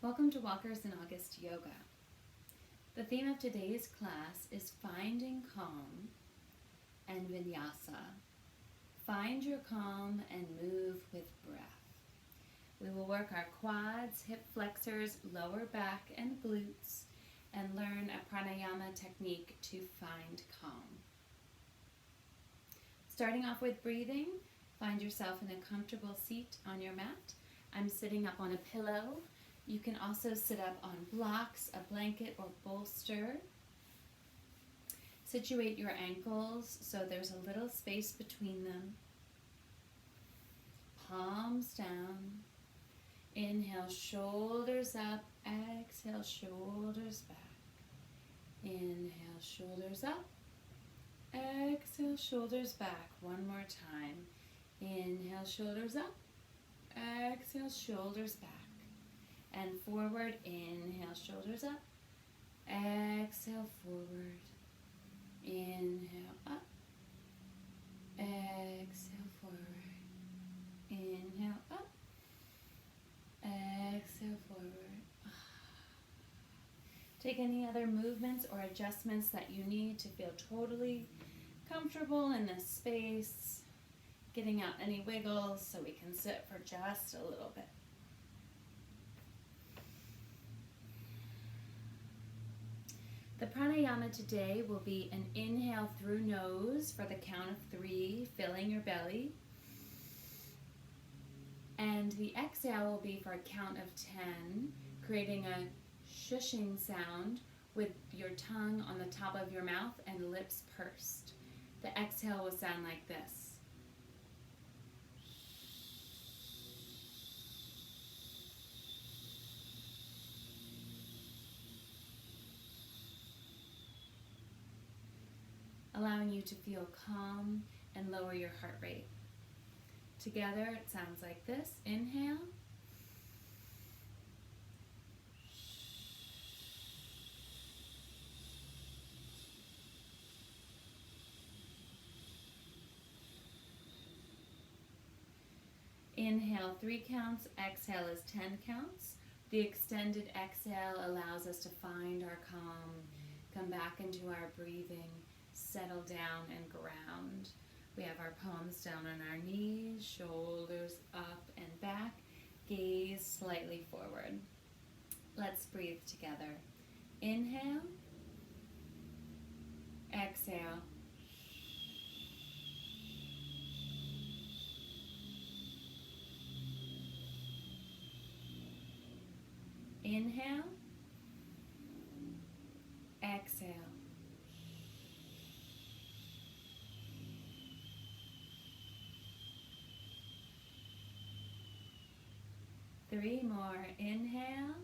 Welcome to Walkers in August Yoga. The theme of today's class is finding calm and Vinyasa. Find your calm and move with breath. We will work our quads, hip flexors, lower back, and glutes, and learn a pranayama technique to find calm. Starting off with breathing, find yourself in a comfortable seat on your mat. I'm sitting up on a pillow. You can also sit up on blocks, a blanket, or bolster. Situate your ankles so there's a little space between them. Palms down. Inhale, shoulders up. Exhale, shoulders back. Inhale, shoulders up. Exhale, shoulders back. One more time. Inhale, shoulders up. Exhale, shoulders back. And forward, inhale, shoulders up. Exhale, forward. Inhale, up. Exhale, forward. Inhale, up. Exhale, forward. Take any other movements or adjustments that you need to feel totally comfortable in this space. Getting out any wiggles so we can sit for just a little bit. The pranayama today will be an inhale through nose for the count of 3, filling your belly. And the exhale will be for a count of 10, creating a shushing sound with your tongue on the top of your mouth and lips pursed. The exhale will sound like this. Allowing you to feel calm and lower your heart rate. Together, it sounds like this. Inhale. Inhale 3 counts, exhale is 10 counts. The extended exhale allows us to find our calm, come back into our breathing, settle down and ground. We have our palms down on our knees, shoulders up and back, gaze slightly forward. Let's breathe together. Inhale, exhale. Inhale, exhale. Three more. Inhale.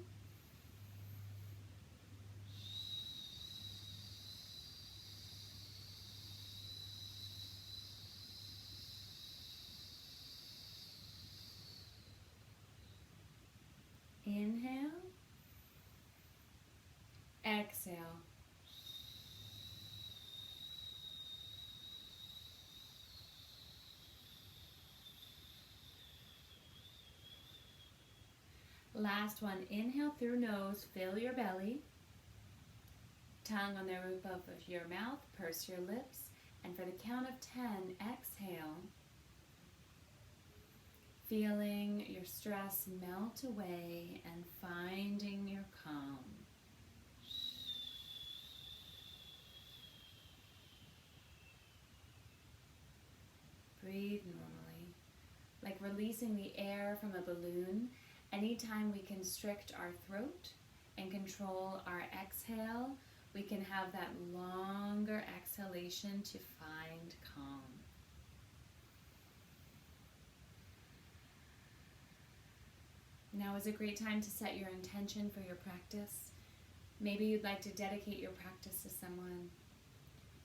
Inhale. Exhale. Last one, inhale through nose, fill your belly, tongue on the roof of your mouth, purse your lips, and for the count of 10, exhale, feeling your stress melt away and finding your calm. Breathe normally, like releasing the air from a balloon. Anytime we constrict our throat and control our exhale, we can have that longer exhalation to find calm. Now is a great time to set your intention for your practice. Maybe you'd like to dedicate your practice to someone.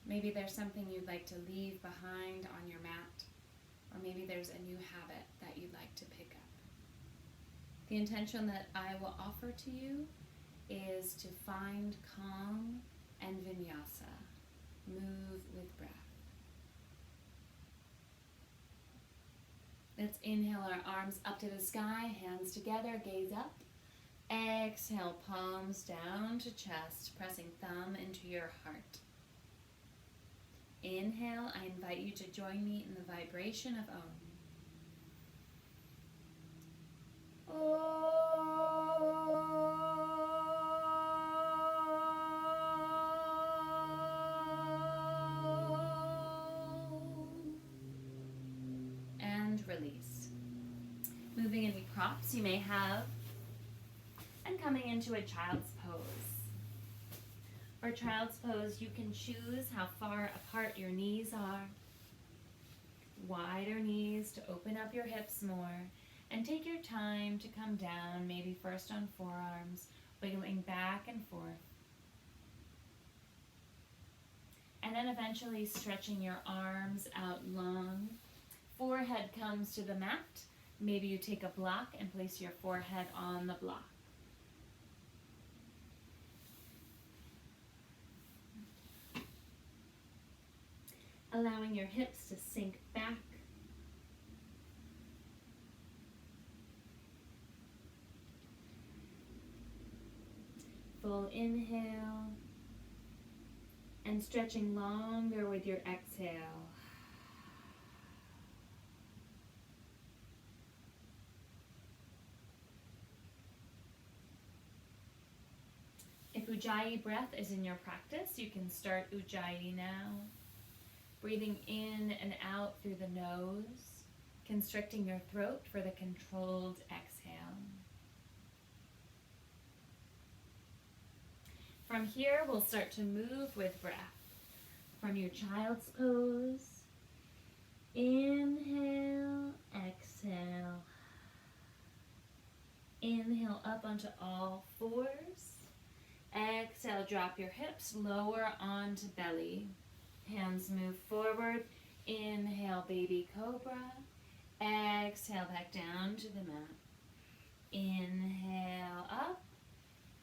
Maybe there's something you'd like to leave behind on your mat, or maybe there's a new habit that you'd like to pick up. The intention that I will offer to you is to find calm and Vinyasa. Move with breath. Let's inhale our arms up to the sky, hands together, gaze up. Exhale, palms down to chest, pressing thumb into your heart. Inhale, I invite you to join me in the vibration of Om. And release. Moving any props you may have, and coming into a child's pose. For child's pose, you can choose how far apart your knees are. Wider knees to open up your hips more, and take your time to come down, maybe first on forearms, wiggling back and forth. And then eventually stretching your arms out long. Forehead comes to the mat. Maybe you take a block and place your forehead on the block. Allowing your hips to sink back. Full inhale. And stretching longer with your exhale. If Ujjayi breath is in your practice, you can start Ujjayi now. Breathing in and out through the nose, constricting your throat for the controlled exhale. From here, we'll start to move with breath. From your child's pose, inhale, exhale. Inhale up onto all fours. Exhale, drop your hips, lower onto belly. Hands move forward. Inhale, baby cobra. Exhale, back down to the mat. Inhale, up.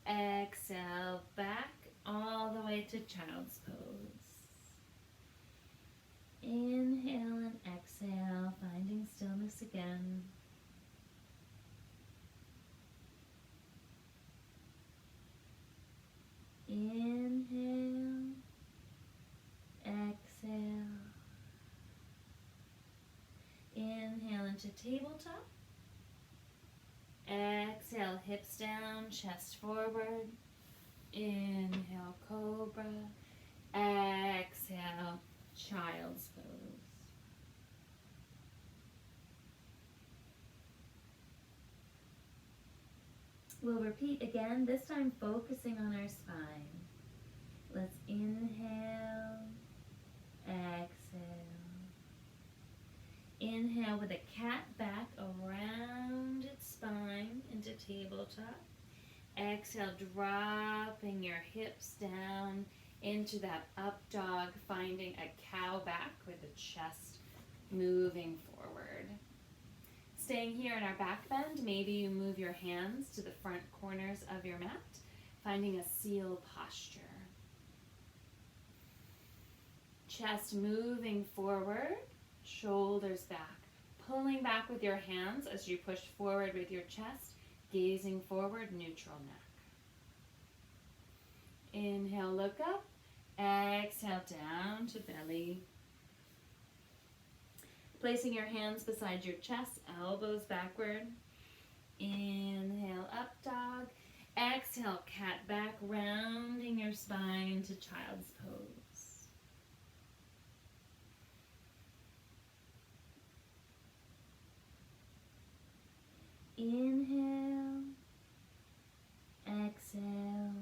Exhale, back, all the way to child's pose. Inhale and exhale, finding stillness again. Inhale, exhale. Inhale into tabletop. Exhale, hips down, chest forward. Inhale, cobra. Exhale, child's pose. We'll repeat again, this time focusing on our spine. Let's inhale, exhale. Inhale with a cat back around its spine into tabletop. Exhale, dropping your hips down into that up dog, finding a cow back with the chest moving forward. Staying here in our back bend, maybe you move your hands to the front corners of your mat, finding a seal posture. Chest moving forward, shoulders back. Pulling back with your hands as you push forward with your chest, gazing forward, neutral neck. Inhale, look up. Exhale, down to belly. Placing your hands beside your chest, elbows backward. Inhale, up dog. Exhale, cat back, rounding your spine to child's pose. Inhale, exhale.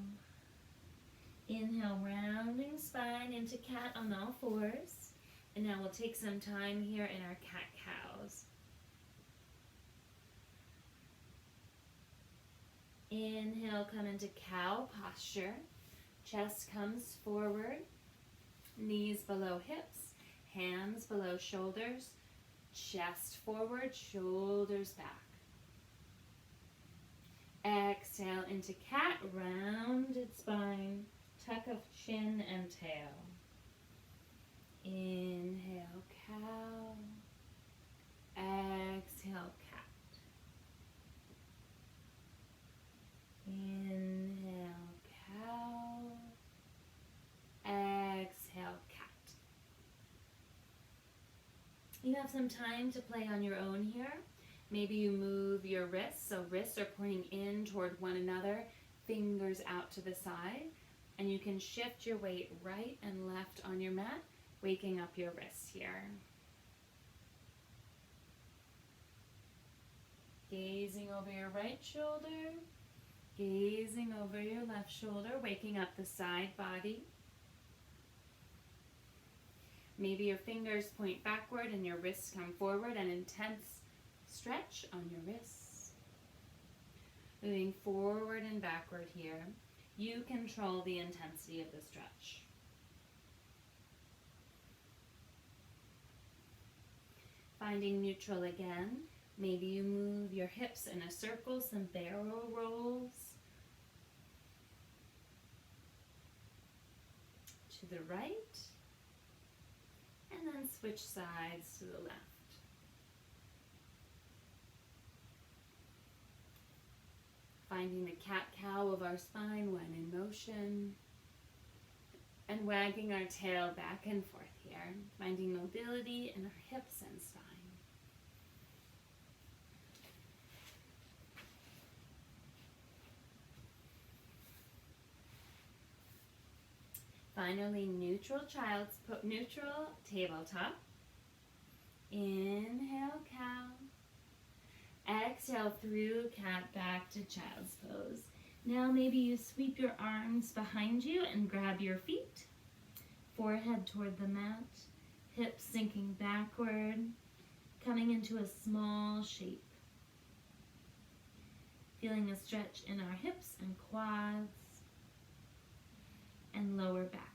Inhale, rounding spine into cat on all fours. And now we'll take some time here in our cat-cows. Inhale, come into cow posture. Chest comes forward. Knees below hips. Hands below shoulders. Chest forward, shoulders back. Exhale into cat, rounded spine. Tuck of chin and tail. Inhale, cow. Exhale, cat. have some time to play on your own here. Maybe you move your wrists, so wrists are pointing in toward one another, fingers out to the side, and you can shift your weight right and left on your mat, waking up your wrists here. Gazing over your right shoulder, gazing over your left shoulder, waking up the side body. Maybe your fingers point backward and your wrists come forward, an intense stretch on your wrists. Moving forward and backward here. You control the intensity of the stretch. Finding neutral again. Maybe you move your hips in a circle, some barrel rolls. To the right. And then switch sides to the left. Finding the cat-cow of our spine when in motion. And wagging our tail back and forth here. Finding mobility in our hips and spine. Finally, neutral tabletop. Inhale, cow. Exhale through cat back to child's pose. Now maybe you sweep your arms behind you and grab your feet. Forehead toward the mat, hips sinking backward, coming into a small shape. Feeling a stretch in our hips and quads and lower back.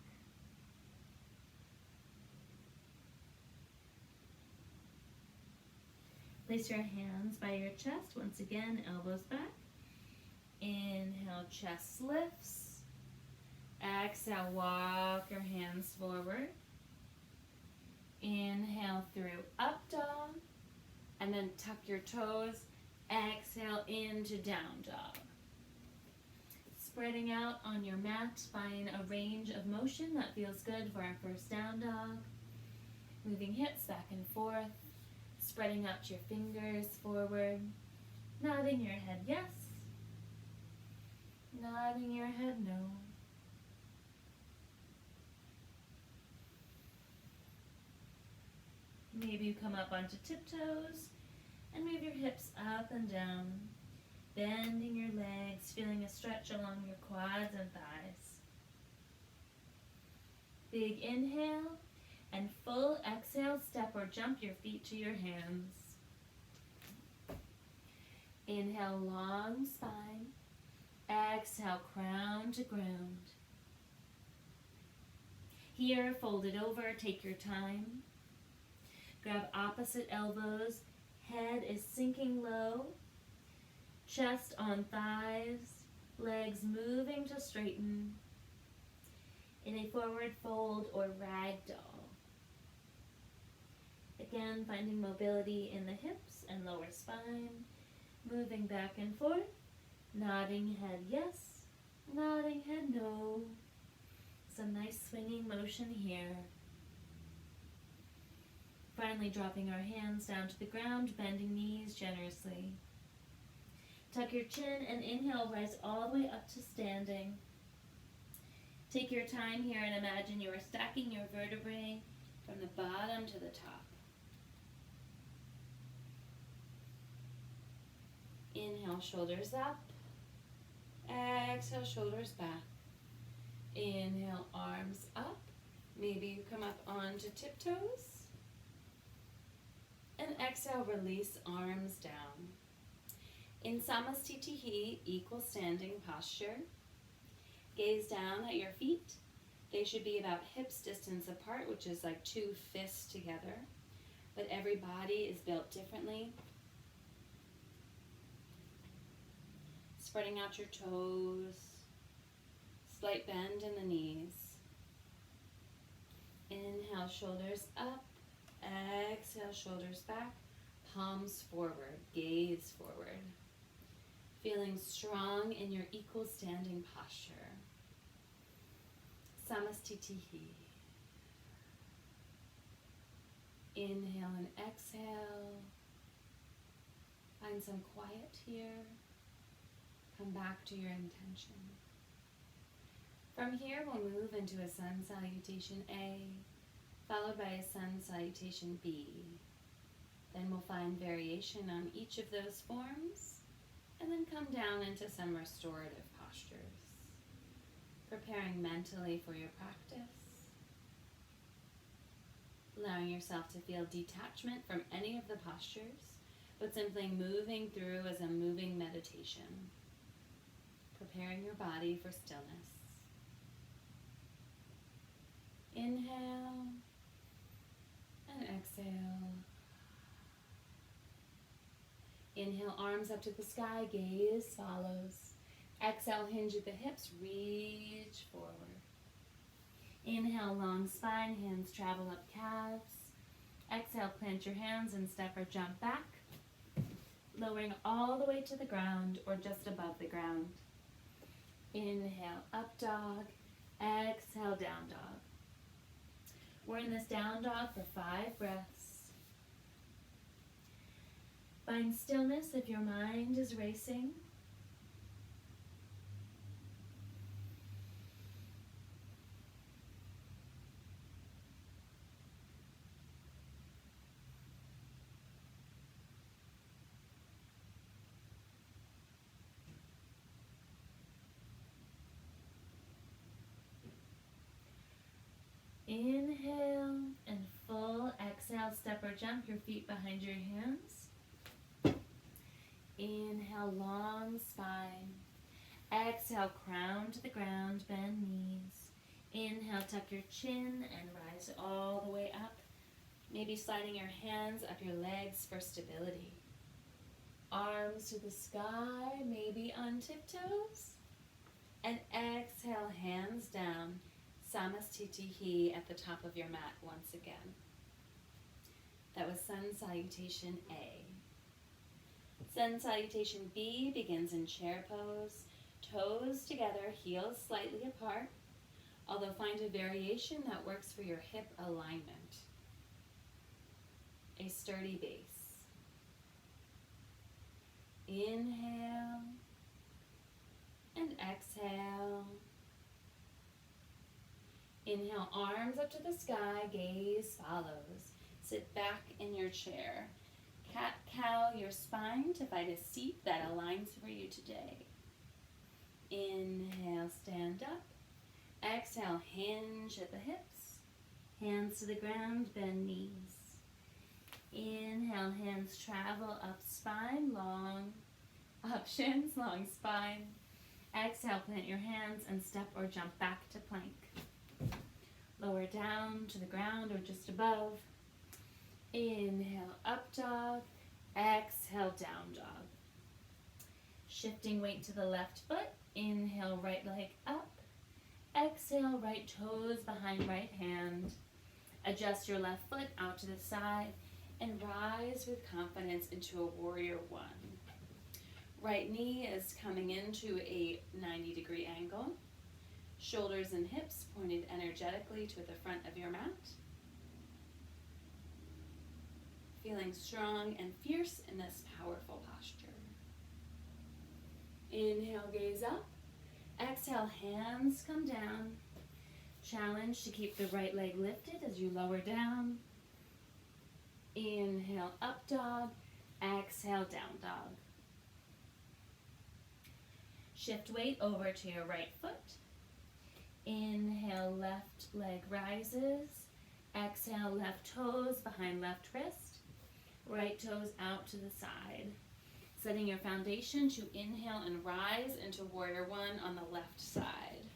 Place your hands by your chest. Once again, elbows back. Inhale, chest lifts. Exhale, walk your hands forward. Inhale through up dog. And then tuck your toes. Exhale into down dog. Spreading out on your mat, find a range of motion that feels good for our first down dog. Moving hips back and forth. Spreading out your fingers forward. Nodding your head yes. Nodding your head no. Maybe you come up onto tiptoes and move your hips up and down. Bending your legs, feeling a stretch along your quads and thighs. Big inhale and full exhale, step or jump your feet to your hands. Inhale, long spine. Exhale, crown to ground. Here, fold it over, take your time. Grab opposite elbows, head is sinking low. Chest on thighs, legs moving to straighten in a forward fold or ragdoll. Again, finding mobility in the hips and lower spine, moving back and forth, nodding head yes, nodding head no. Some nice swinging motion here. Finally dropping our hands down to the ground, bending knees generously. Tuck your chin and inhale, rise all the way up to standing. Take your time here and imagine you are stacking your vertebrae from the bottom to the top. Inhale, shoulders up. Exhale, shoulders back. Inhale, arms up. Maybe you come up onto tiptoes. And exhale, release arms down. In Samastitihi, equal standing posture. Gaze down at your feet. They should be about hips distance apart, which is like two fists together. But every body is built differently. Spreading out your toes. Slight bend in the knees. Inhale, shoulders up. Exhale, shoulders back. Palms forward. Gaze forward. Feeling strong in your equal standing posture. Samastitihi. Inhale and exhale. Find some quiet here. Come back to your intention. From here, we'll move into a sun salutation A, followed by a sun salutation B. Then we'll find variation on each of those forms, and then come down into some restorative postures, preparing mentally for your practice, allowing yourself to feel detachment from any of the postures, but simply moving through as a moving meditation, preparing your body for stillness. Inhale and exhale. Inhale, arms up to the sky, gaze follows. Exhale, hinge at the hips, reach forward. Inhale, long spine, hands travel up calves. Exhale, plant your hands and step or jump back, lowering all the way to the ground or just above the ground. Inhale, up dog. Exhale, down dog. We're in this down dog for 5 breaths. Find stillness if your mind is racing. Inhale and full exhale, step or jump your feet behind your hands. Inhale, long spine. Exhale, crown to the ground, bend knees. Inhale, tuck your chin and rise all the way up. Maybe sliding your hands up your legs for stability. Arms to the sky, maybe on tiptoes. And exhale, hands down. Samastitihi at the top of your mat once again. That was Sun Salutation A. Sun Salutation B begins in chair pose. Toes together, heels slightly apart, although find a variation that works for your hip alignment. A sturdy base. Inhale and exhale. Inhale, arms up to the sky, gaze follows. Sit back in your chair. Cat-cow your spine to find a seat that aligns for you today. Inhale, stand up. Exhale, hinge at the hips. Hands to the ground, bend knees. Inhale, hands travel up spine, long. Up shins, long spine. Exhale, plant your hands and step or jump back to plank. Lower down to the ground or just above. Inhale, up dog. Exhale, down dog. Shifting weight to the left foot. Inhale, right leg up. Exhale, right toes behind right hand. Adjust your left foot out to the side and rise with confidence into a warrior 1. Right knee is coming into a 90-degree angle. Shoulders and hips pointed energetically to the front of your mat. Feeling strong and fierce in this powerful posture. Inhale, gaze up. Exhale, hands come down. Challenge to keep the right leg lifted as you lower down. Inhale, up dog. Exhale, down dog. Shift weight over to your right foot. Inhale, left leg rises. Exhale, left toes behind left wrist. Right toes out to the side. Setting your foundation to inhale and rise into warrior 1 on the left side.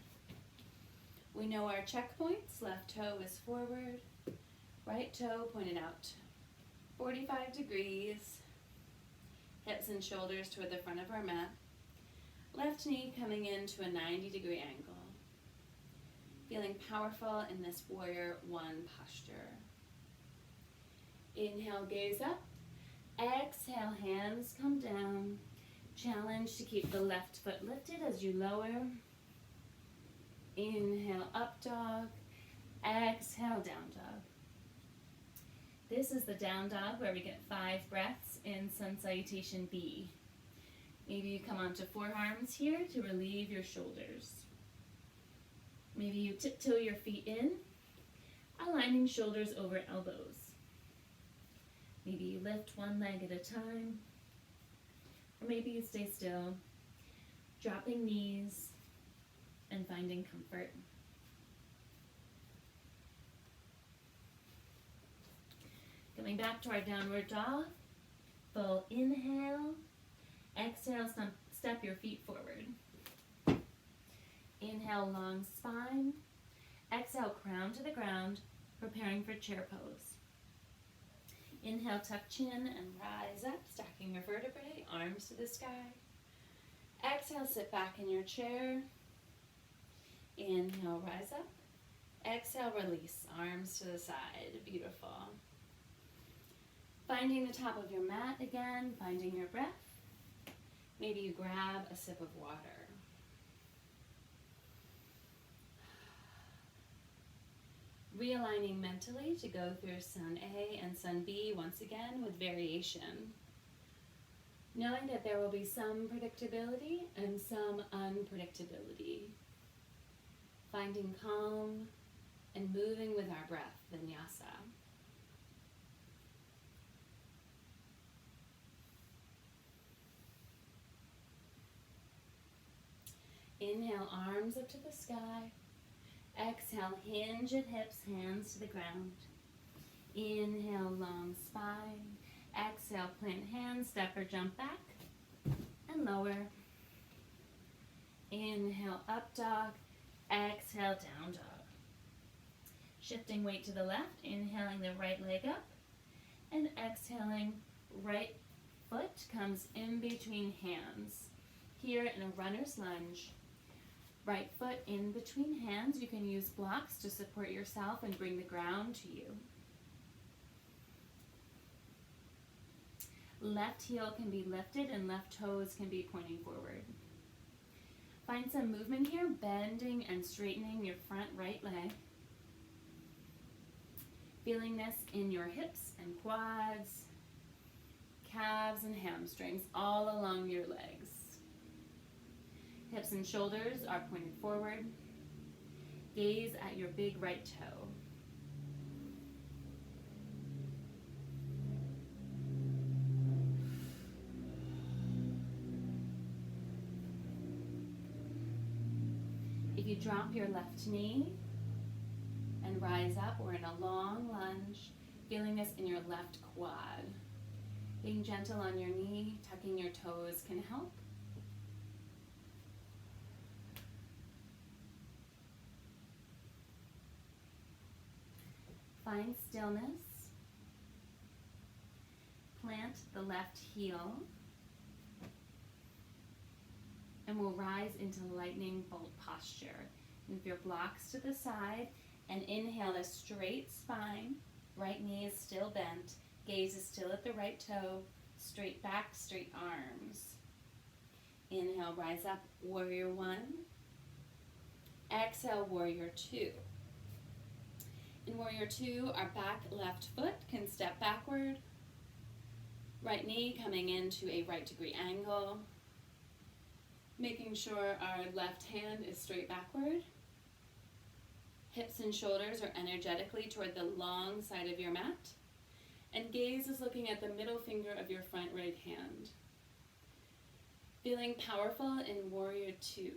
We know our checkpoints. Left toe is forward. Right toe pointed out 45 degrees. Hips and shoulders toward the front of our mat. Left knee coming into a 90-degree angle. Feeling powerful in this warrior 1 posture. Inhale, gaze up. Exhale, hands come down. Challenge to keep the left foot lifted as you lower. Inhale, up dog. Exhale, down dog. This is the down dog where we get 5 breaths in sun salutation B. Maybe you come onto forearms here to relieve your shoulders. Maybe you tiptoe your feet in, aligning shoulders over elbows. Maybe you lift one leg at a time, or maybe you stay still, dropping knees and finding comfort. Coming back to our downward dog, full inhale, exhale, step your feet forward. Inhale, long spine. Exhale, crown to the ground, preparing for chair pose. Inhale, tuck chin and rise up, stacking your vertebrae, arms to the sky. Exhale, sit back in your chair. Inhale, rise up. Exhale, release, arms to the side. Beautiful. Finding the top of your mat again, finding your breath. Maybe you grab a sip of water. Realigning mentally to go through Sun A and Sun B once again with variation. Knowing that there will be some predictability and some unpredictability. Finding calm and moving with our breath, Vinyasa. Inhale, arms up to the sky. Exhale, hinge at hips, hands to the ground. Inhale, long spine. Exhale, plant hands, step or jump back, and lower. Inhale, up dog. Exhale, down dog. Shifting weight to the left, inhaling the right leg up, and exhaling, right foot comes in between hands. Here in a runner's lunge. Right foot in between hands. You can use blocks to support yourself and bring the ground to you. Left heel can be lifted and left toes can be pointing forward. Find some movement here, bending and straightening your front right leg. Feeling this in your hips and quads, calves and hamstrings, all along your legs. Hips and shoulders are pointed forward. Gaze at your big right toe. If you drop your left knee and rise up, we're in a long lunge, feeling this in your left quad. Being gentle on your knee, tucking your toes can help. Find stillness. Plant the left heel. And we'll rise into lightning bolt posture. Move your blocks to the side and inhale a straight spine. Right knee is still bent. Gaze is still at the right toe. Straight back, straight arms. Inhale, rise up, warrior one. Exhale, warrior two. In warrior two, our back left foot can step backward. Right knee coming into a right degree angle. Making sure our left hand is straight backward. Hips and shoulders are energetically toward the long side of your mat. And gaze is looking at the middle finger of your front right hand. Feeling powerful in warrior two.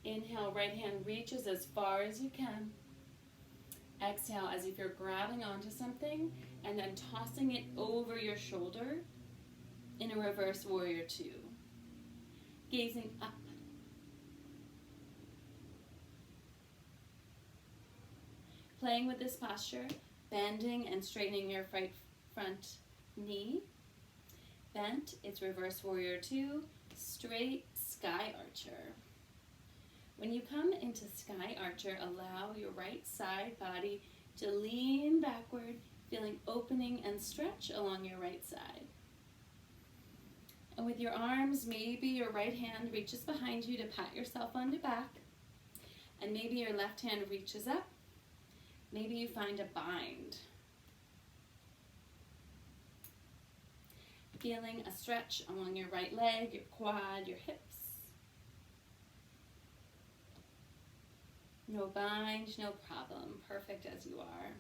Inhale, right hand reaches as far as you can. Exhale as if you're grabbing onto something and then tossing it over your shoulder in a reverse warrior two. Gazing up. Playing with this posture, bending and straightening your right front knee. Bent, it's reverse warrior two, straight sky archer. When you come into sky archer, allow your right side body to lean backward, feeling opening and stretch along your right side. And with your arms, maybe your right hand reaches behind you to pat yourself on the back. And maybe your left hand reaches up. Maybe you find a bind. Feeling a stretch along your right leg, your quad, your hips. No bind, no problem. Perfect as you are.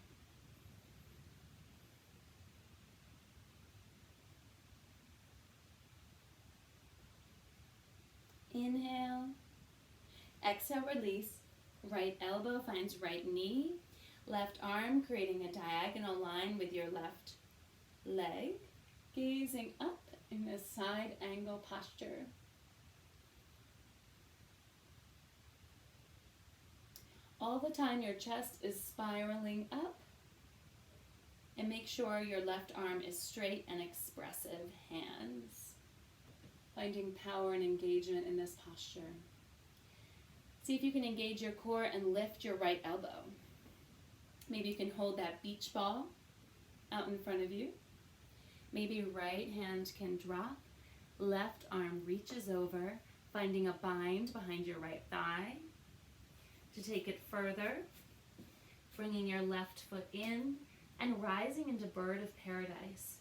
Inhale. Exhale, release. Right elbow finds right knee. Left arm creating a diagonal line with your left leg. Gazing up in a side angle posture. All the time your chest is spiraling up. And make sure your left arm is straight and expressive hands. Finding power and engagement in this posture. See if you can engage your core and lift your right elbow. Maybe you can hold that beach ball out in front of you. Maybe right hand can drop. Left arm reaches over, finding a bind behind your right thigh. To take it further, bringing your left foot in and rising into bird of paradise.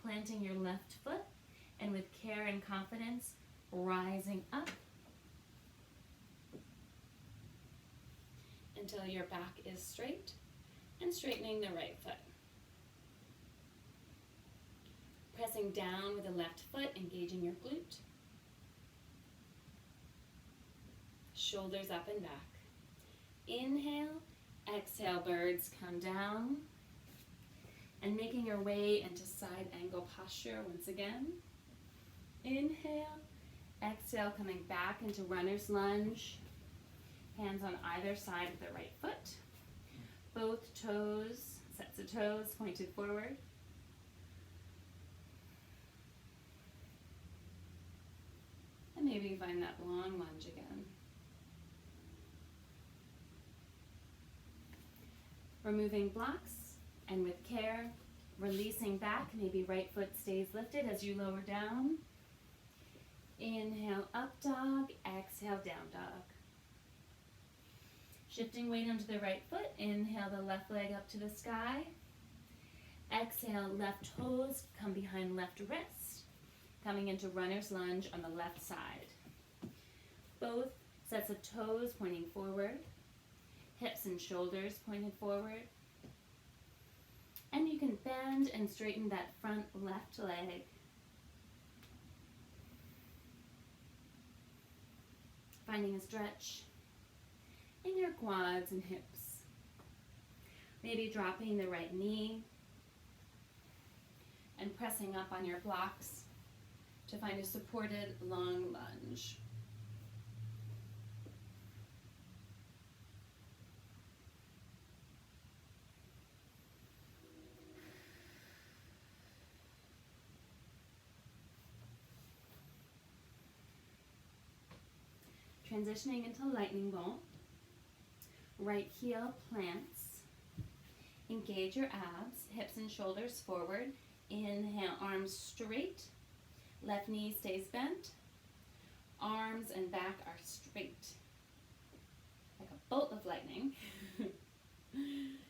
Planting your left foot and with care and confidence, rising up until your back is straight and straightening the right foot. Pressing down with the left foot, engaging your glute. Shoulders up and back. Inhale, exhale, birds come down. And making your way into side angle posture once again. Inhale, exhale, coming back into runner's lunge. Hands on either side of the right foot. Both toes, sets of toes pointed forward. And maybe you find that long lunge again. Removing blocks and with care, releasing back. Maybe right foot stays lifted as you lower down. Inhale, up dog. Exhale, down dog. Shifting weight onto the right foot. Inhale the left leg up to the sky. Exhale, left toes come behind left wrist. Coming into runner's lunge on the left side. Both sets of toes pointing forward. Hips and shoulders pointed forward. And you can bend and straighten that front left leg. Finding a stretch in your quads and hips. Maybe dropping the right knee and pressing up on your blocks to find a supported long lunge. Transitioning into lightning bolt. Right heel plants. Engage your abs, hips and shoulders forward. Inhale, arms straight. Left knee stays bent. Arms and back are straight. Like a bolt of lightning.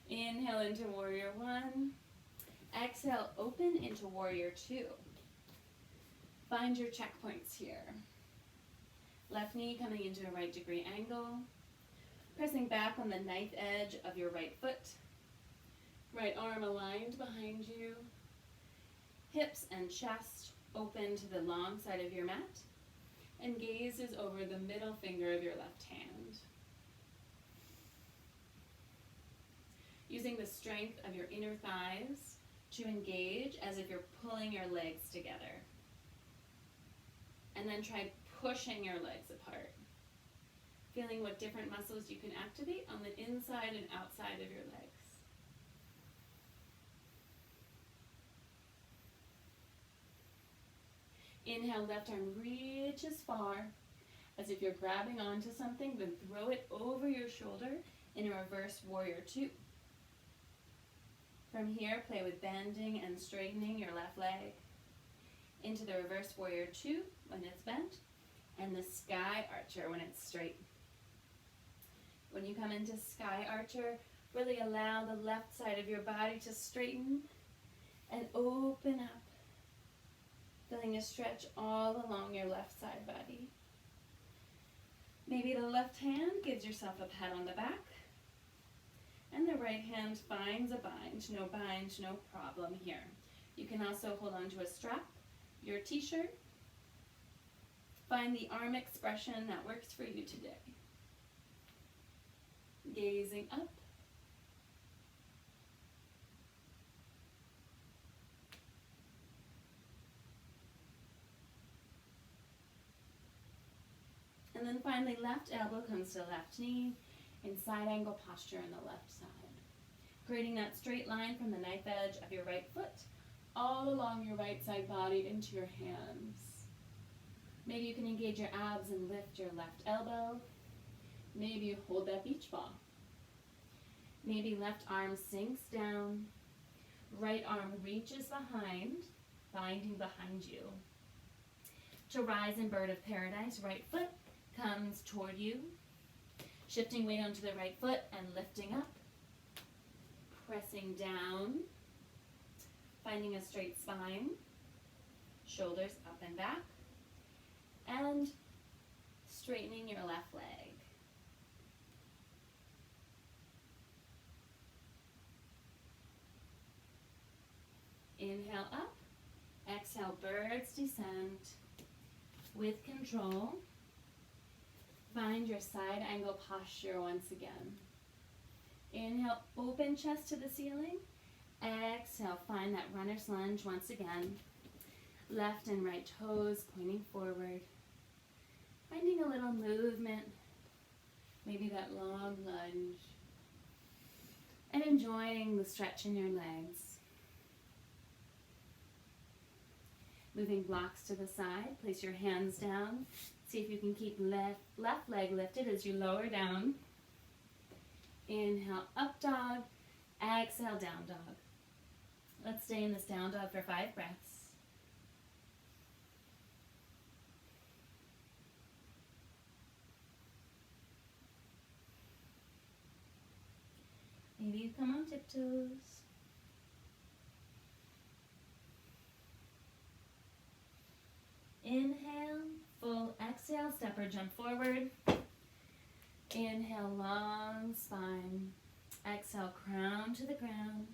Inhale into warrior one. Exhale, open into warrior two. Find your checkpoints here. Left knee coming into a right degree angle. Pressing back on the knife edge of your right foot. Right arm aligned behind you. Hips and chest open to the long side of your mat. And gaze is over the middle finger of your left hand. Using the strength of your inner thighs to engage as if you're pulling your legs together. And then try pushing your legs apart. Feeling what different muscles you can activate on the inside and outside of your legs. Inhale, left arm reaches far, as if you're grabbing onto something, then throw it over your shoulder in a reverse warrior two. From here, play with bending and straightening your left leg. into the reverse warrior 2 when it's bent, and the sky archer when it's straight. When you come into sky archer, really allow the left side of your body to straighten and open up, feeling a stretch all along your left side body. Maybe the left hand gives yourself a pat on the back, and the right hand finds a bind. No bind, no problem here. You can also hold on to a strap, your t-shirt. Find the arm expression that works for you today. Gazing up. And then finally, left elbow comes to left knee in side angle posture on the left side. Creating that straight line from the knife edge of your right foot all along your right side body into your hands. Maybe you can engage your abs and lift your left elbow. Maybe you hold that beach ball. Maybe left arm sinks down, right arm reaches behind, binding behind you. To rise in bird of paradise, right foot comes toward you, shifting weight onto the right foot and lifting up, pressing down, finding a straight spine, shoulders up and back, and straightening your left leg. Inhale up, exhale, birds descend. With control, find your side angle posture once again. Inhale, open chest to the ceiling. Exhale, find that runner's lunge once again. Left and right toes pointing forward. Finding a little movement, maybe that long lunge. And enjoying the stretch in your legs. Moving blocks to the side, place your hands down. See if you can keep left leg lifted as you lower down. Inhale, up dog. Exhale, down dog. Let's stay in this down dog for 5 breaths. Maybe you come on tiptoes. Inhale, full exhale, step or jump forward. Inhale, long spine. Exhale, crown to the ground.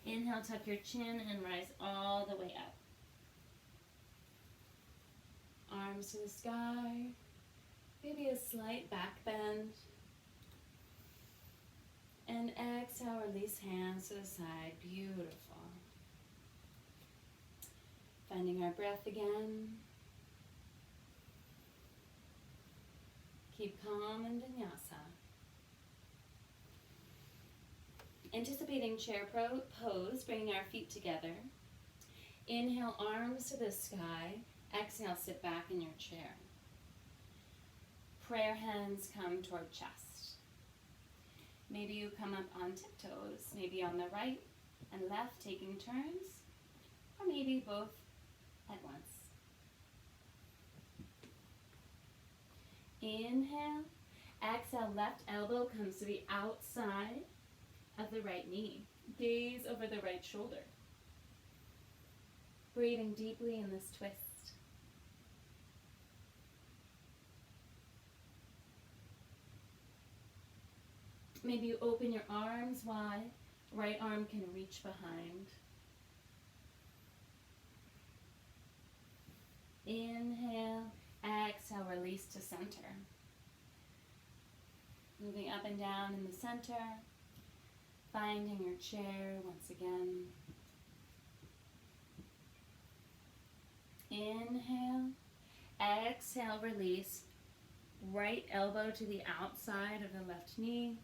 Inhale, tuck your chin and rise all the way up. Arms to the sky. Maybe a slight back bend. And exhale, release hands to the side. Beautiful. Finding our breath again. Keep calm in Vinyasa. Anticipating chair pose, bringing our feet together. Inhale, arms to the sky. Exhale, sit back in your chair. Prayer hands come toward chest. Maybe you come up on tiptoes, maybe on the right and left, taking turns, or maybe both at once. Inhale, exhale, left elbow comes to the outside of the right knee. Gaze over the right shoulder. Breathing deeply in this twist. Maybe you open your arms wide. Right arm can reach behind. Inhale, exhale, release to center. Moving up and down in the center. Finding your chair once again. Inhale, exhale, release. Right elbow to the outside of the left knee,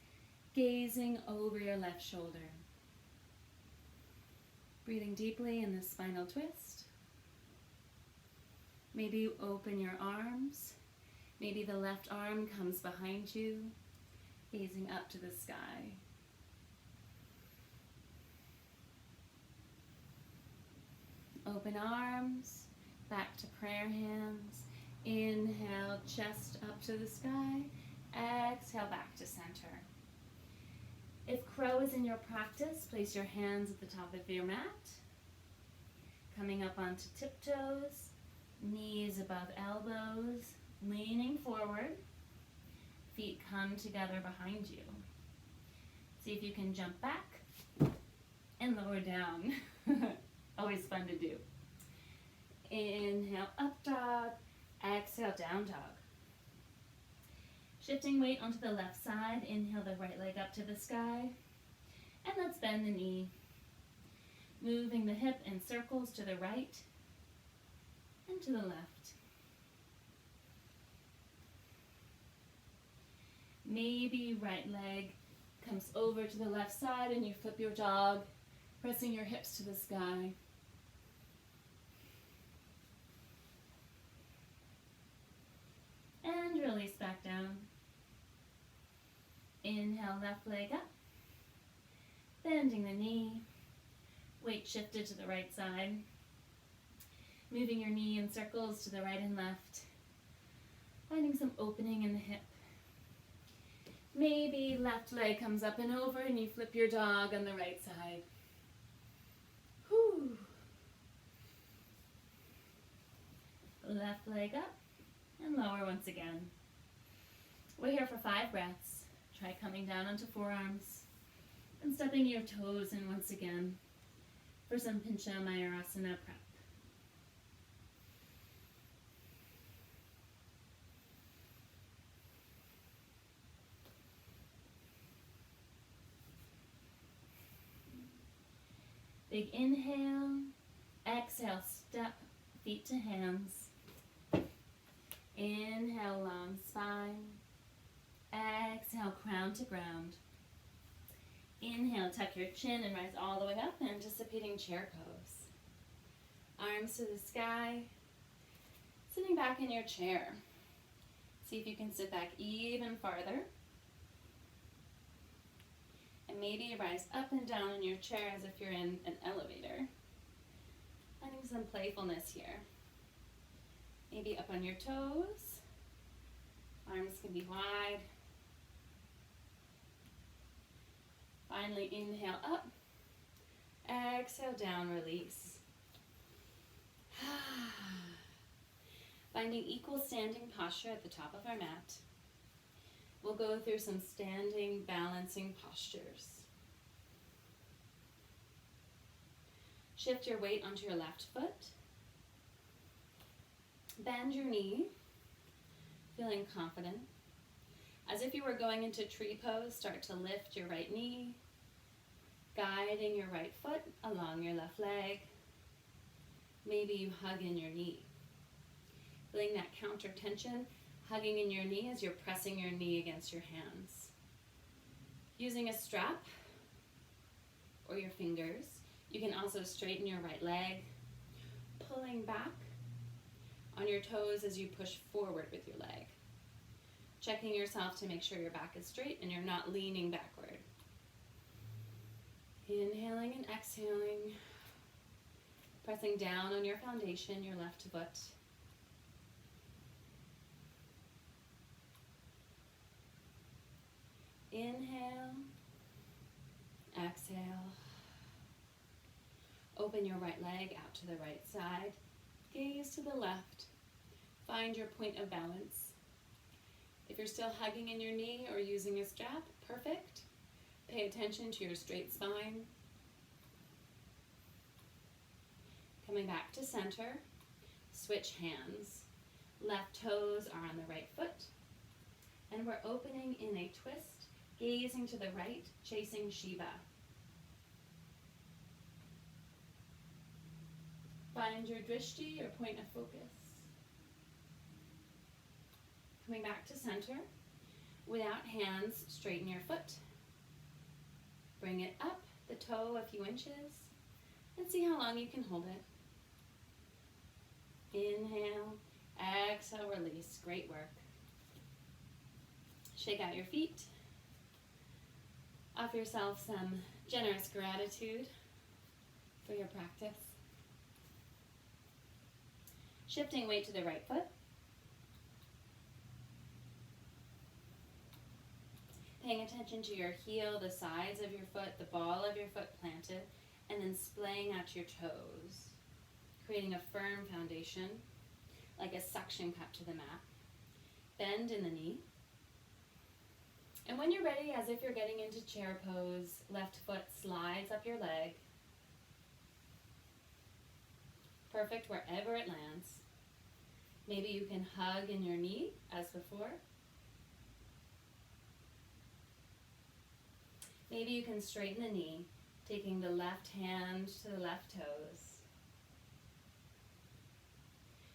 gazing over your left shoulder. Breathing deeply in this spinal twist. Maybe you open your arms. Maybe the left arm comes behind you, gazing up to the sky. Open arms. Back to prayer hands. Inhale, chest up to the sky. Exhale, back to center. If crow is in your practice, place your hands at the top of your mat. Coming up onto tiptoes, knees above elbows, leaning forward. Feet come together behind you. See if you can jump back and lower down. Always fun to do. Inhale, up dog. Exhale, down dog. Shifting weight onto the left side. Inhale the right leg up to the sky. And let's bend the knee. Moving the hip in circles to the right and to the left. Maybe right leg comes over to the left side and you flip your dog, pressing your hips to the sky. And release back down. Inhale, left leg up. Bending the knee. Weight shifted to the right side. Moving your knee in circles to the right and left. Finding some opening in the hip. Maybe left leg comes up and over and you flip your dog on the right side. Whew. Left leg up and lower once again. We're here for 5 breaths. Try coming down onto forearms and stepping your toes in once again for some Pincha Mayurasana prep. Big inhale, exhale, step feet to hands. Inhale, long spine. Exhale, crown to ground. Inhale, tuck your chin and rise all the way up, anticipating chair pose. Arms to the sky. Sitting back in your chair. See if you can sit back even farther. And maybe you rise up and down in your chair as if you're in an elevator. Finding some playfulness here. Maybe up on your toes. Arms can be wide. Finally, inhale up. Exhale down, release. Finding equal standing posture at the top of our mat. We'll go through some standing, balancing postures. Shift your weight onto your left foot. Bend your knee, feeling confident. As if you were going into tree pose, start to lift your right knee, guiding your right foot along your left leg. Maybe you hug in your knee. Feeling that counter tension, hugging in your knee as you're pressing your knee against your hands. Using a strap or your fingers, you can also straighten your right leg, pulling back on your toes as you push forward with your leg. Checking yourself to make sure your back is straight and you're not leaning backward. Inhaling and exhaling. Pressing down on your foundation, your left foot. Inhale, exhale. Open your right leg out to the right side. Gaze to the left. Find your point of balance. If you're still hugging in your knee or using a strap, perfect. Pay attention to your straight spine. Coming back to center, switch hands. Left toes are on the right foot. And we're opening in a twist, gazing to the right, chasing Shiva. Find your drishti, your point of focus. Coming back to center. Without hands, straighten your foot. Bring it up the toe a few inches and see how long you can hold it. Inhale, exhale, release. Great work. Shake out your feet. Offer yourself some generous gratitude for your practice. Shifting weight to the right foot. Paying attention to your heel, the sides of your foot, the ball of your foot planted, and then splaying out your toes, creating a firm foundation, like a suction cup to the mat. Bend in the knee. And when you're ready, as if you're getting into chair pose, left foot slides up your leg. Perfect wherever it lands. Maybe you can hug in your knee as before. Maybe you can straighten the knee, taking the left hand to the left toes.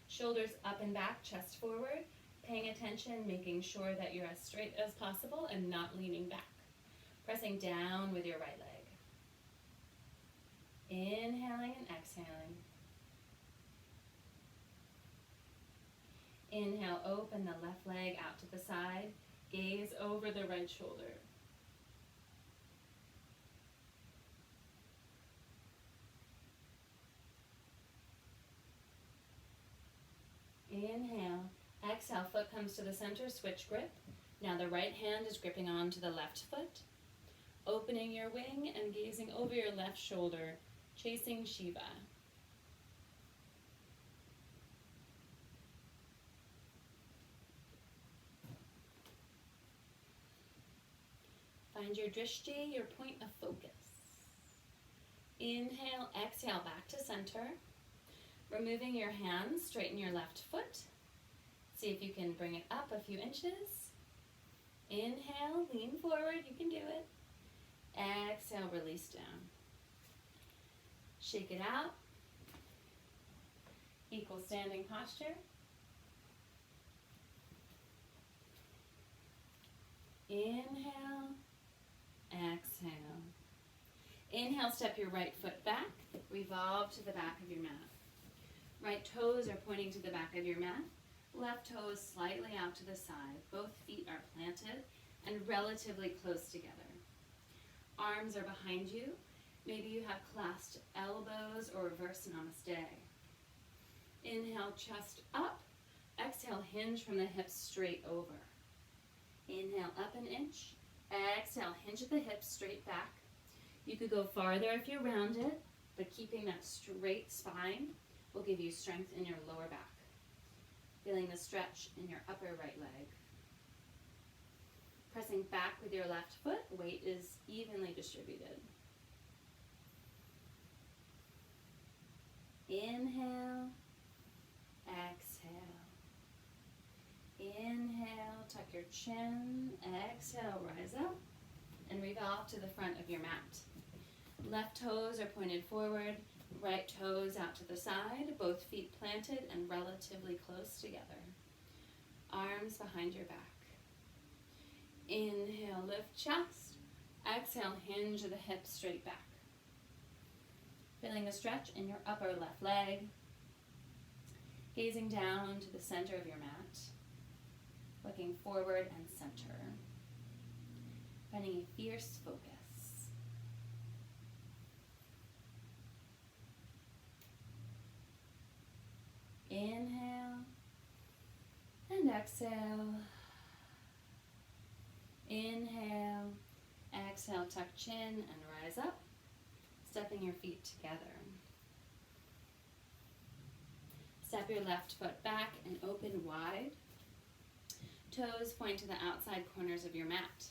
Shoulders up and back, chest forward, paying attention, making sure that you're as straight as possible and not leaning back. Pressing down with your right leg. Inhaling and exhaling. Inhale, open the left leg out to the side. Gaze over the right shoulder. Inhale. Exhale, foot comes to the center, switch grip. Now the right hand is gripping onto the left foot. Opening your wing and gazing over your left shoulder, chasing Shiva. Find your drishti, your point of focus. Inhale, exhale, back to center. Removing your hands, straighten your left foot. See if you can bring it up a few inches. Inhale, lean forward, you can do it. Exhale, release down. Shake it out. Equal standing posture. Inhale, exhale. Inhale, step your right foot back. Revolve to the back of your mat. Right toes are pointing to the back of your mat. Left toes slightly out to the side. Both feet are planted and relatively close together. Arms are behind you. Maybe you have clasped elbows or reverse namaste. Inhale, chest up. Exhale, hinge from the hips straight over. Inhale, up an inch. Exhale, hinge at the hips, straight back. You could go farther if you're rounded, but keeping that straight spine will give you strength in your lower back. Feeling the stretch in your upper right leg. Pressing back with your left foot, weight is evenly distributed. Inhale, exhale. Inhale, tuck your chin. Exhale, rise up and revolve to the front of your mat. Left toes are pointed forward, right toes out to the side, both feet planted and relatively close together. Arms behind your back. Inhale, lift chest. Exhale, hinge the hips straight back. Feeling a stretch in your upper left leg. Gazing down to the center of your mat. Looking forward and center. Finding a fierce focus. Inhale and exhale. Inhale, exhale, tuck chin and rise up, stepping your feet together. Step your left foot back and open wide. Toes point to the outside corners of your mat.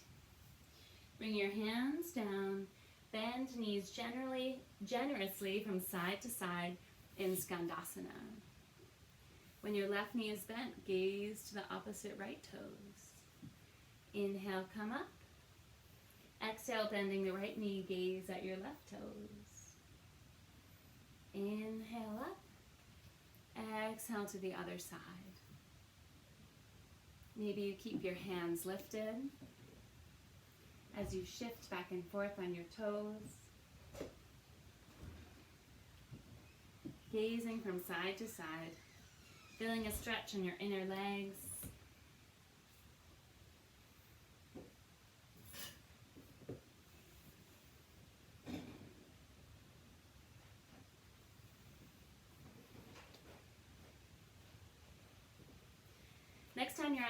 Bring your hands down, bend knees generously from side to side in Skandasana. When your left knee is bent, gaze to the opposite right toes. Inhale, come up. Exhale, bending the right knee, gaze at your left toes. Inhale up. Exhale to the other side. Maybe you keep your hands lifted as you shift back and forth on your toes. Gazing from side to side, feeling a stretch in your inner legs.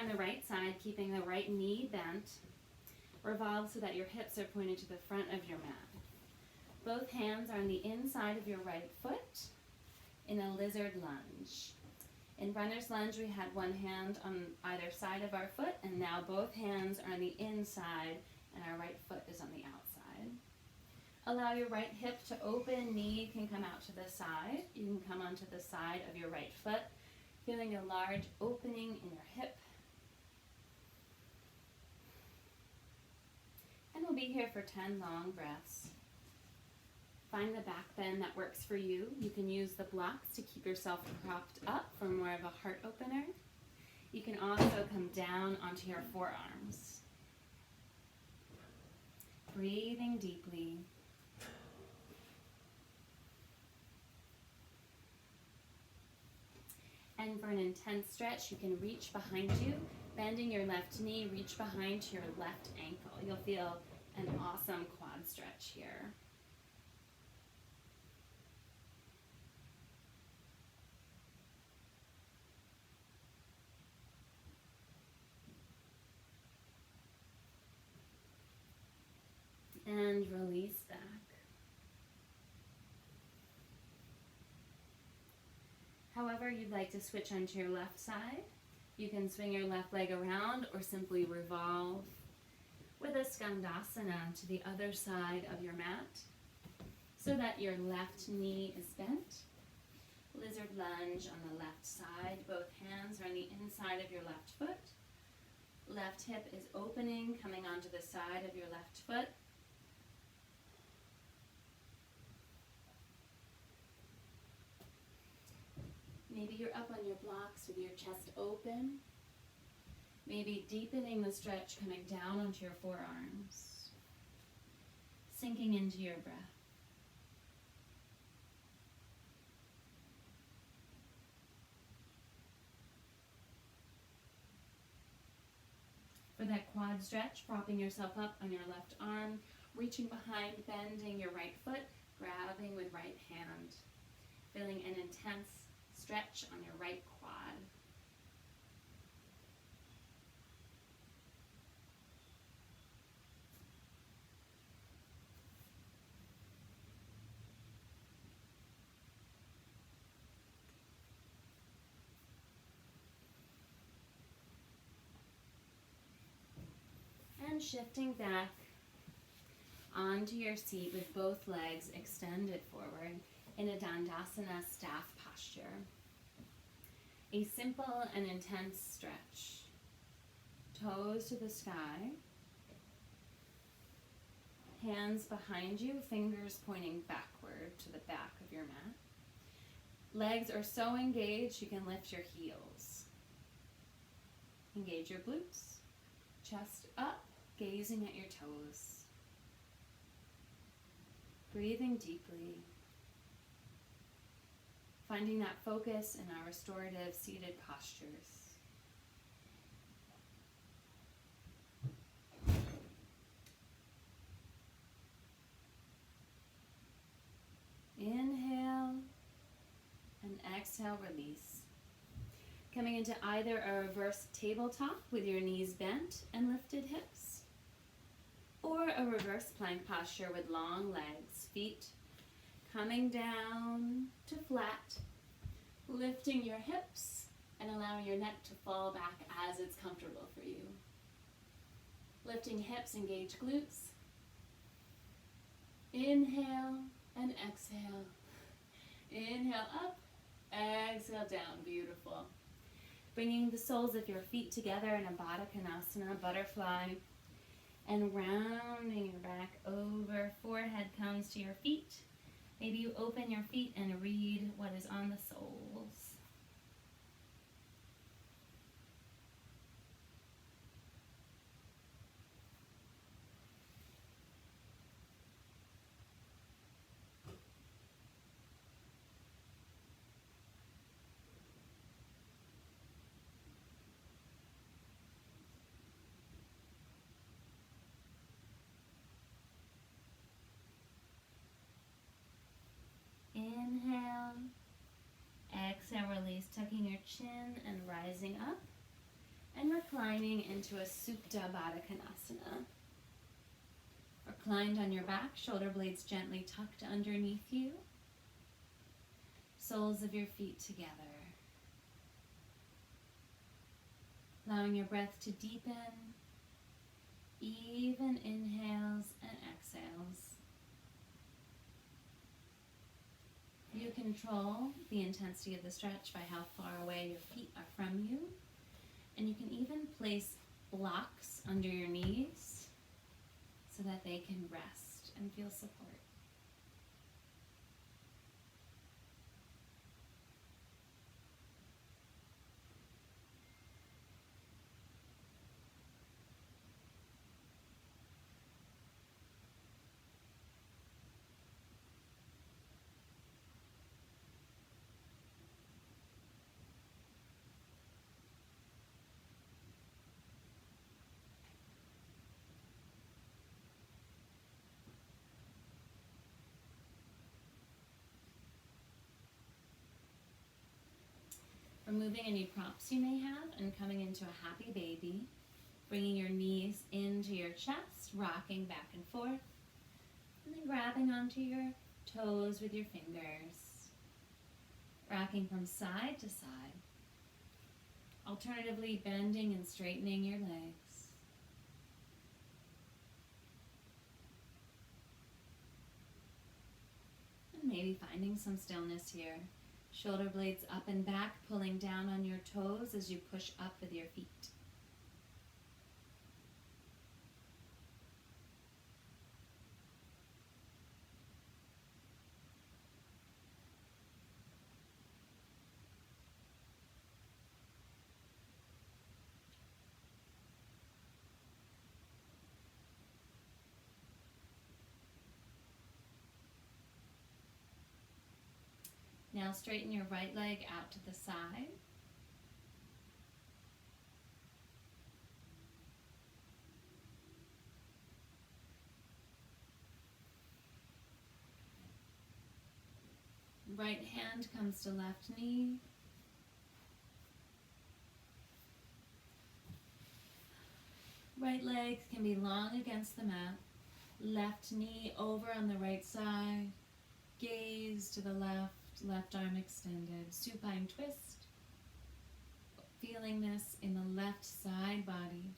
on the right side, keeping the right knee bent. Revolve so that your hips are pointed to the front of your mat. Both hands are on the inside of your right foot in a lizard lunge. In runner's lunge, we had one hand on either side of our foot, and now both hands are on the inside, and our right foot is on the outside. Allow your right hip to open, knee can come out to the side. You can come onto the side of your right foot, feeling a large opening in your hip. And we'll be here for 10 long breaths. Find the back bend that works for you. You can use the blocks to keep yourself propped up for more of a heart opener. You can also come down onto your forearms. Breathing deeply. And for an intense stretch, you can reach behind you, bending your left knee, reach behind to your left ankle. You'll feel an awesome quad stretch here. And release back. However you'd like to switch onto your left side, you can swing your left leg around or simply revolve with a skandasana to the other side of your mat so that your left knee is bent. Lizard lunge on the left side. Both hands are on the inside of your left foot. Left hip is opening, coming onto the side of your left foot. Maybe you're up on your blocks with your chest open. Maybe deepening the stretch, coming down onto your forearms. Sinking into your breath. For that quad stretch, propping yourself up on your left arm, reaching behind, bending your right foot, grabbing with right hand. Feeling an intense stretch on your right quad. And shifting back onto your seat with both legs extended forward in a Dandasana staff posture. A simple and intense stretch. Toes to the sky. Hands behind you, fingers pointing backward to the back of your mat. Legs are so engaged you can lift your heels. Engage your glutes. Chest up, gazing at your toes. Breathing deeply. Finding that focus in our restorative seated postures. Inhale and exhale, release. Coming into either a reverse tabletop with your knees bent and lifted hips, or a reverse plank posture with long legs, feet coming down to flat, lifting your hips and allowing your neck to fall back as it's comfortable for you. Lifting hips, engage glutes. Inhale and exhale. Inhale up, exhale down, beautiful. Bringing the soles of your feet together in a Baddha Konasana, butterfly, and rounding your back over, forehead comes to your feet. Maybe you open your feet and read what is on the soles. Inhale, exhale, release, tucking your chin and rising up. and reclining into a Supta Baddha Konasana. Reclined on your back, shoulder blades gently tucked underneath you, soles of your feet together. Allowing your breath to deepen, even inhales and exhales. You control the intensity of the stretch by how far away your feet are from you, and you can even place blocks under your knees so that they can rest and feel support. Removing any props you may have and coming into a happy baby, bringing your knees into your chest, rocking back and forth, and then grabbing onto your toes with your fingers, rocking from side to side, alternatively bending and straightening your legs. And maybe finding some stillness here. Shoulder blades up and back, pulling down on your toes as you push up with your feet. Now straighten your right leg out to the side. Right hand comes to left knee. Right leg can be long against the mat. Left knee over on the right side. Gaze to the left. Left arm extended, supine twist, feeling this in the left side body,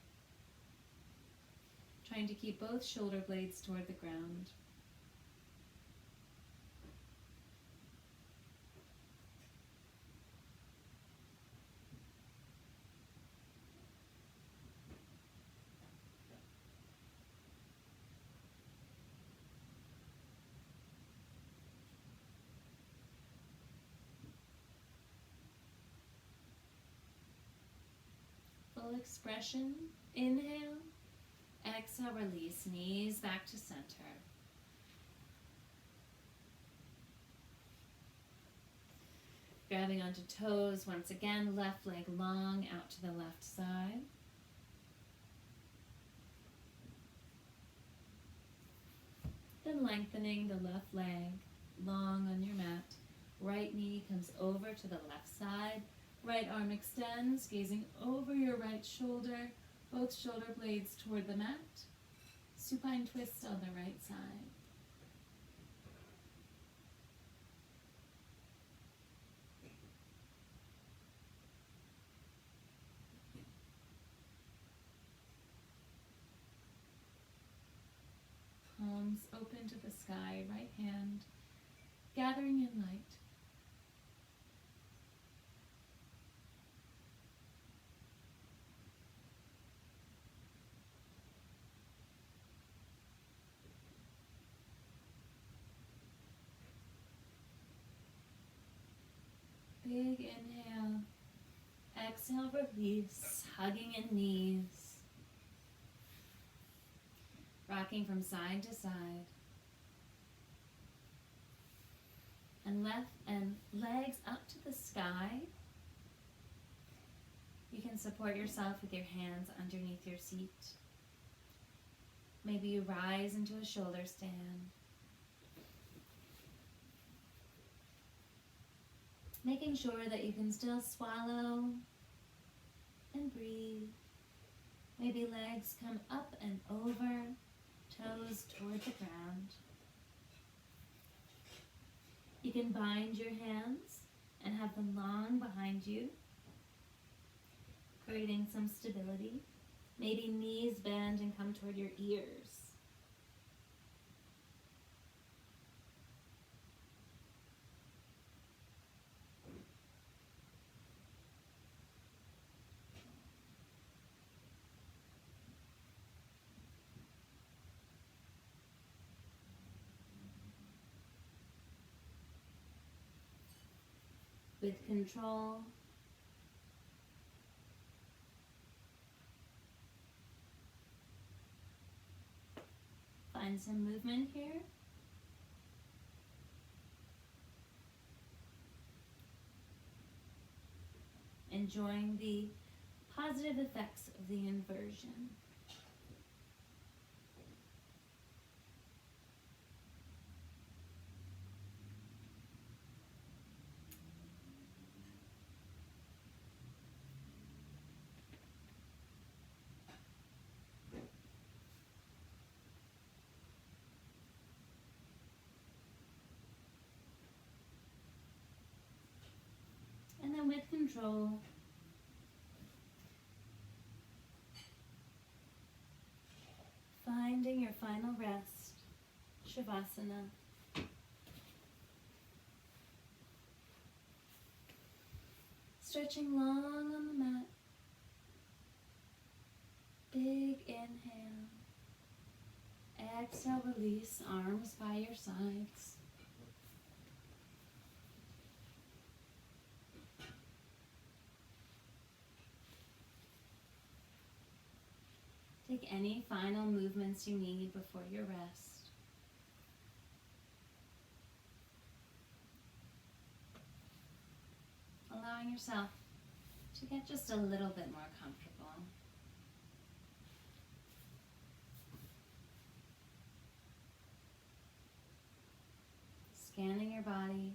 trying to keep both shoulder blades toward the ground. Full expression, inhale, exhale, release, knees back to center. Grabbing onto toes, once again, left leg long out to the left side. Then lengthening the left leg long on your mat. Right knee comes over to the left side. Right arm extends, gazing over your right shoulder, both shoulder blades toward the mat. Supine twist on the right side. Palms open to the sky, right hand gathering in light. Big inhale, exhale, release, hugging in knees, rocking from side to side, and left and legs up to the sky. You can support yourself with your hands underneath your seat. Maybe you rise into a shoulder stand. Making sure that you can still swallow and breathe. Maybe legs come up and over, toes toward the ground. You can bind your hands and have them long behind you, creating some stability. Maybe knees bend and come toward your ears. With control, find some movement here. Enjoying the positive effects of the inversion. And then with control, finding your final rest, Shavasana. Stretching long on the mat. Big inhale. Exhale, release, arms by your sides. Take any final movements you need before your rest. Allowing yourself to get just a little bit more comfortable. Scanning your body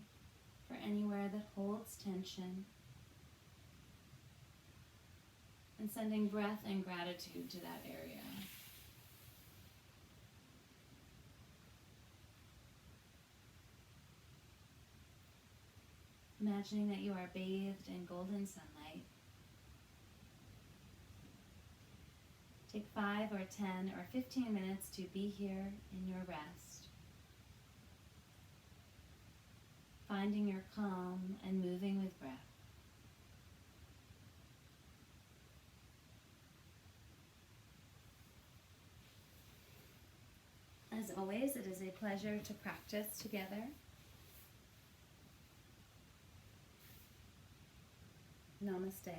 for anywhere that holds tension. And sending breath and gratitude to that area. Imagining that you are bathed in golden sunlight. Take 5 or 10 or 15 minutes to be here in your rest. Finding your calm and moving with breath. As always, it is a pleasure to practice together. Namaste.